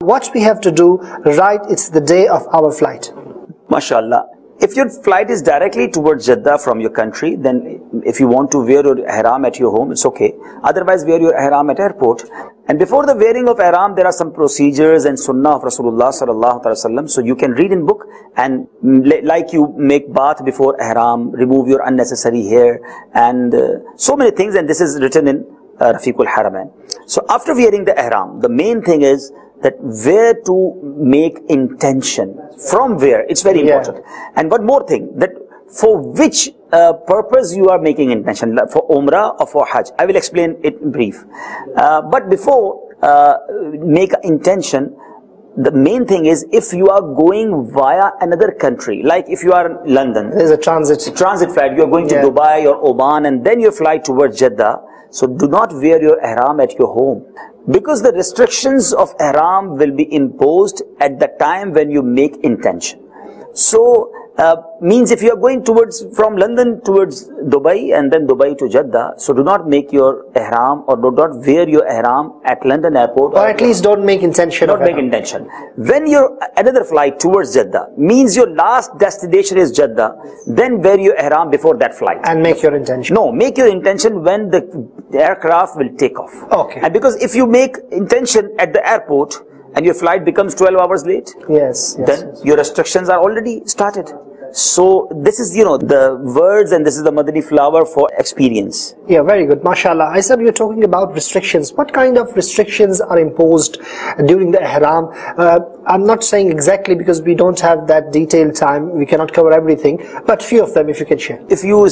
What we have to do, right, it's the day of our flight. MashaAllah. If your flight is directly towards Jeddah from your country, then if you want to wear your ihram at your home, it's okay. Otherwise, wear your ihram at airport. And before the wearing of ihram, there are some procedures and sunnah of Rasulullah sallallahu alaihi wasallam. So you can read in book, and like you make bath before ihram, remove your unnecessary hair, and so many things. And this is written in Rafiqul Haramain. So after wearing the ihram, the main thing is that where to make intention, from where, it's very important. And one more thing, that for which purpose you are making intention, for Umrah or for Hajj. I will explain it in brief. But before make intention, the main thing is if you are going via another country, like if you are in London, there's a transit flight, you are going to Dubai or Oman, and then you fly towards Jeddah. So do not wear your ihram at your home, because the restrictions of ihram will be imposed at the time when you make intention. So means if you are going from London towards Dubai and then Dubai to Jeddah, so do not make your ihram or do not wear your ihram at London airport. Or at least don't make intention. Don't make intention. When your another flight towards Jeddah, means your last destination is Jeddah, then wear your ihram before that flight. And make your intention. No, make your intention when the aircraft will take off. Okay. And because if you make intention at the airport, and your flight becomes 12 hours late, then your restrictions are already started. So this is, the words, and this is the Madani flower for experience. Yeah, very good. MashaAllah. Aisab, you're talking about restrictions. What kind of restrictions are imposed during the ihram? I'm not saying exactly because we don't have that detailed time. We cannot cover everything, but few of them if you can share. If you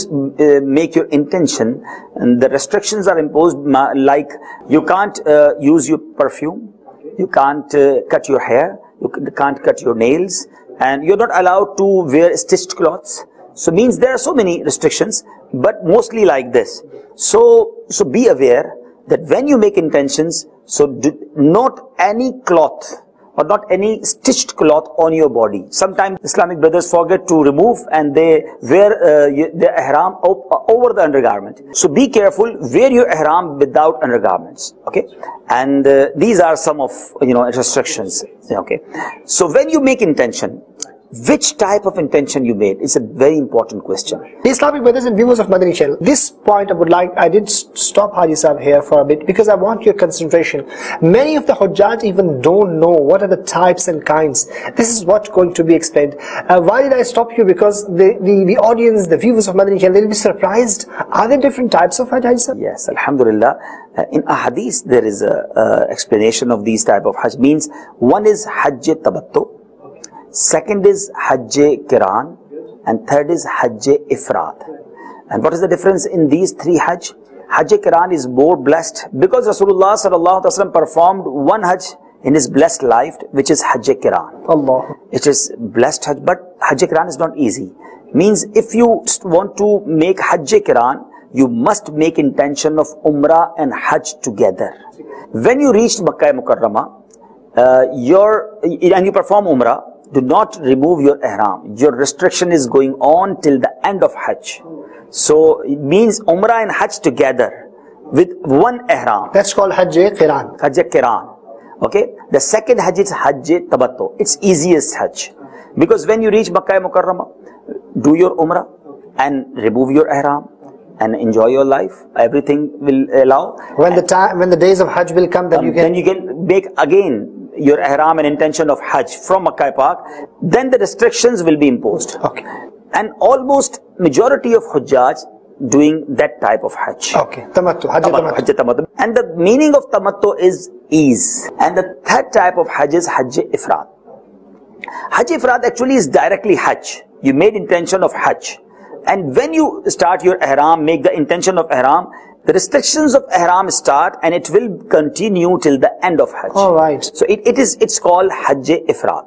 make your intention, and the restrictions are imposed, like you can't use your perfume, you can't cut your hair, you can't cut your nails, and you're not allowed to wear stitched cloths. So means there are so many restrictions, but mostly like this. So be aware that when you make intentions, so not any cloth or not any stitched cloth on your body. Sometimes Islamic brothers forget to remove and they wear the ihram over the undergarment. So be careful, wear your ihram without undergarments. Okay, and these are some of restrictions. Okay, so when you make intention, which type of intention you made is a very important question. The Islamic brothers and viewers of Madani channel, this point I did stop Haji Sahib here for a bit because I want your concentration. Many of the Hujjaj even don't know what are the types and kinds. This is what's going to be explained. Why did I stop you? Because the audience, the viewers of Madani channel, they'll be surprised. Are there different types of Hajj, Haji Sahib? Yes, Alhamdulillah. In a hadith there is a explanation of these type of Hajj. Means one is Hajj Tabattu, second is Hajj Qiran, and third is Hajj Ifrad. And what is the difference in these three Hajj? Hajj Qiran is more blessed because Rasulullah sallallahu alaihi wasallam performed one Hajj in his blessed life, which is Hajj Qiran. Allah. It is blessed Hajj, but Hajj Qiran is not easy. Means if you want to make Hajj Qiran, you must make intention of Umrah and Hajj together. When you reach Makkah Mukarramah, and you perform Umrah, do not remove your ihram. Your restriction is going on till the end of Hajj. So it means Umrah and Hajj together with one ihram. That's called Hajj Qiran. Hajj Qiran. Okay. The second Hajj is Hajj Tabattu. It's easiest Hajj. Because when you reach Makkah Mukarramah, do your Umrah and remove your ihram and enjoy your life. Everything will allow. When the days of Hajj will come, then you can make again your ihram and intention of Hajj from Makkah Park, then the restrictions will be imposed. Okay. And almost majority of Hujjaj doing that type of Hajj. Okay. Tamattu. Hajj Tamattu. And the meaning of Tamattu is ease. And the third type of Hajj is Hajj Ifrad. Hajj Ifrad actually is directly Hajj. You made intention of Hajj. And when you start your ihram, make the intention of ihram, the restrictions of ihram start and it will continue till the end of Hajj. All right. So it's called Hajj Ifrad.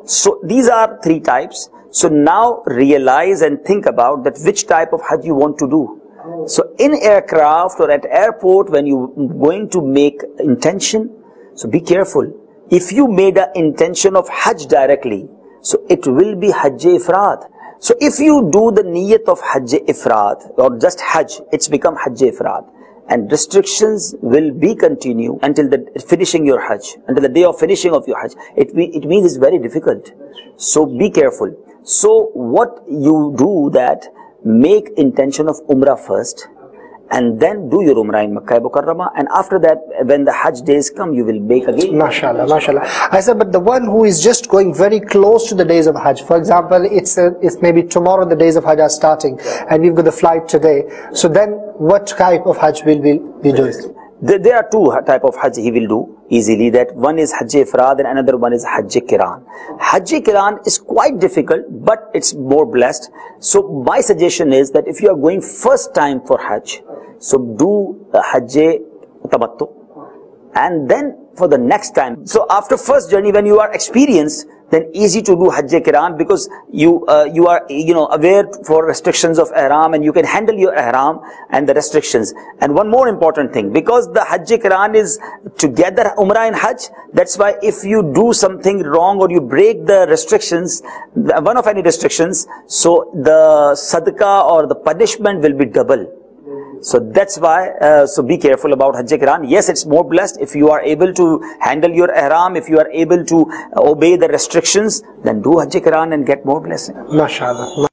So these are three types. So now realize and think about that which type of Hajj you want to do. So in aircraft or at airport, when you going to make intention, so be careful. If you made an intention of Hajj directly, so it will be Hajj Ifrad. So if you do the niyat of Hajj Ifrad or just Hajj, it's become Hajj Ifrad. and restrictions will be continue until the finishing your Hajj, until the day of finishing of your Hajj. It means it's very difficult. So be careful. So what you do that, make intention of Umrah first, and then do your Umrah in Makkah Mukarramah, and after that, when the Hajj days come, you will make again. MashaAllah, MashaAllah. I said, but the one who is just going very close to the days of Hajj, for example, it's maybe tomorrow the days of Hajj are starting, and we've got the flight today. So then, what type of Hajj will we be doing? There are two type of Hajj he will do easily. That one is Hajj Ifrad and another one is Hajj Qiran. Hajj Qiran is quite difficult, but it's more blessed. So my suggestion is that if you are going first time for Hajj, so do Hajj Tamattu, and then for the next time. So after first journey, when you are experienced, then easy to do Hajj Qiran, because you are aware for restrictions of Ihram, and you can handle your Ihram and the restrictions. And one more important thing, because the Hajj Qiran is together Umrah and Hajj, that's why if you do something wrong or you break the restrictions, one of any restrictions, so the sadaqah or the punishment will be double. So that's why, so be careful about Hajj Qiran. Yes, it's more blessed if you are able to handle your Ihram, if you are able to obey the restrictions, then do Hajj Qiran and get more blessing. MashaAllah.